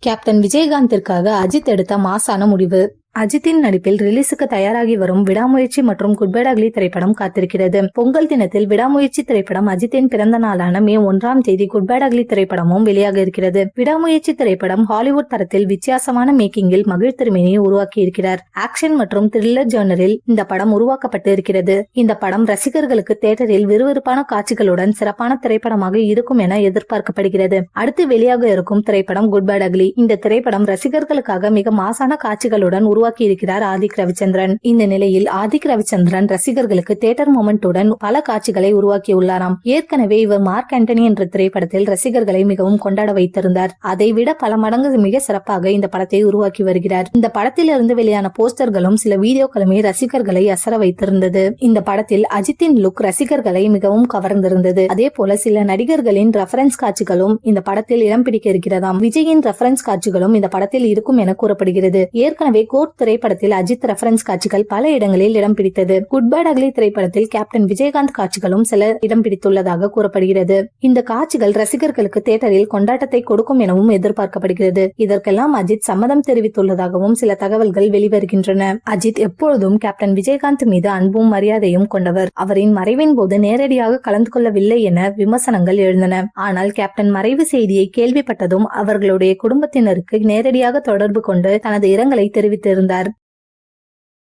Captain விஜயகாந்திற்காக Ajith எடுத்த மாசான முடிவு. அஜித்தின் நடிப்பில் ரிலீஸுக்கு தயாராகி வரும் விடாமுயற்சி மற்றும் குட் பை அக்லி திரைப்படம் காத்திருக்கிறது. பொங்கல் தினத்தில் விடாமுயற்சி திரைப்படம், அஜித்தின் பிறந்த நாளான மே 1ஆம் தேதி குட் பை அக்லி திரைப்படமும் வெளியாக இருக்கிறது. விடாமுயற்சி திரைப்படம் ஹாலிவுட் தரத்தில் வித்தியாசமான மேக்கிங்கில் மகிழ் திருமேனியை உருவாக்கி இருக்கிறார். ஆக்ஷன் மற்றும் த்ரில்லர் ஜானரில் இந்த படம் உருவாக்கப்பட்டு இருக்கிறது. இந்த படம் ரசிகர்களுக்கு தியேட்டரில் விறுவிறுப்பான காட்சிகளுடன் சிறப்பான திரைப்படமாக இருக்கும் என எதிர்பார்க்கப்படுகிறது. அடுத்து வெளியாக இருக்கும் திரைப்படம் குட் பை அக்லி. இந்த திரைப்படம் ரசிகர்களுக்காக மிக மாசான காட்சிகளுடன் உருவாக்கி இருக்கிறார் ஆதிக் ரவிச்சந்திரன். இந்த நிலையில் ஆதிக் ரவிச்சந்திரன் ரசிகர்களுக்கு தியேட்டர் மொமெண்ட்டுடன் பல காட்சிகளை உருவாக்கியுள்ளாராம். ஏற்கனவே இவர் மார்க் ஆண்டனி என்ற திரைப்படத்தில் ரசிகர்களை மிகவும் கொண்டாட வைத்திருந்தார். அதைவிட பல மடங்கு மிக சிறப்பாக இந்த படத்தை உருவாக்கி வருகிறார். இந்த படத்திலிருந்து வெளியான போஸ்டர்களும் சில வீடியோக்களுமே ரசிகர்களை அசர வைத்திருந்தது. இந்த படத்தில் அஜித்தின் லுக் ரசிகர்களை மிகவும் கவர்ந்திருந்தது. அதே போல சில நடிகர்களின் ரெஃபரன்ஸ் காட்சிகளும் இந்த படத்தில் இடம் பிடிக்க இருக்கிறதாம். விஜயின் ரெஃபரன்ஸ் காட்சிகளும் இந்த படத்தில் இருக்கும் என கூறப்படுகிறது. ஏற்கனவே கோட் திரைப்படத்தில் அஜித் ரெஃபரன்ஸ் காட்சிகள் பல இடங்களில் இடம் பிடித்தது. குட் பை அக்லி திரைப்படத்தில் கேப்டன் விஜயகாந்த் காட்சிகளும் சில இடம் பிடித்துள்ளதாக கூறப்படுகிறது. இந்த காட்சிகள் ரசிகர்களுக்கு தியேட்டரில் கொண்டாட்டத்தை கொடுக்கும் எனவும் எதிர்பார்க்கப்படுகிறது. இதற்கெல்லாம் அஜித் சம்மதம் தெரிவித்துள்ளதாகவும் சில தகவல்கள் வெளிவருகின்றன. அஜித் எப்பொழுதும் கேப்டன் விஜயகாந்த் மீது அன்பும் மரியாதையும் கொண்டவர். அவரின் மறைவின் போது நேரடியாக கலந்து கொள்ளவில்லை என விமர்சனங்கள் எழுந்தன. ஆனால் கேப்டன் மறைவு செய்தியை கேள்விப்பட்டதும் அவர்களுடைய குடும்பத்தினருக்கு நேரடியாக தொடர்பு கொண்டு தனது இரங்கலை தெரிவித்திருந்தார்.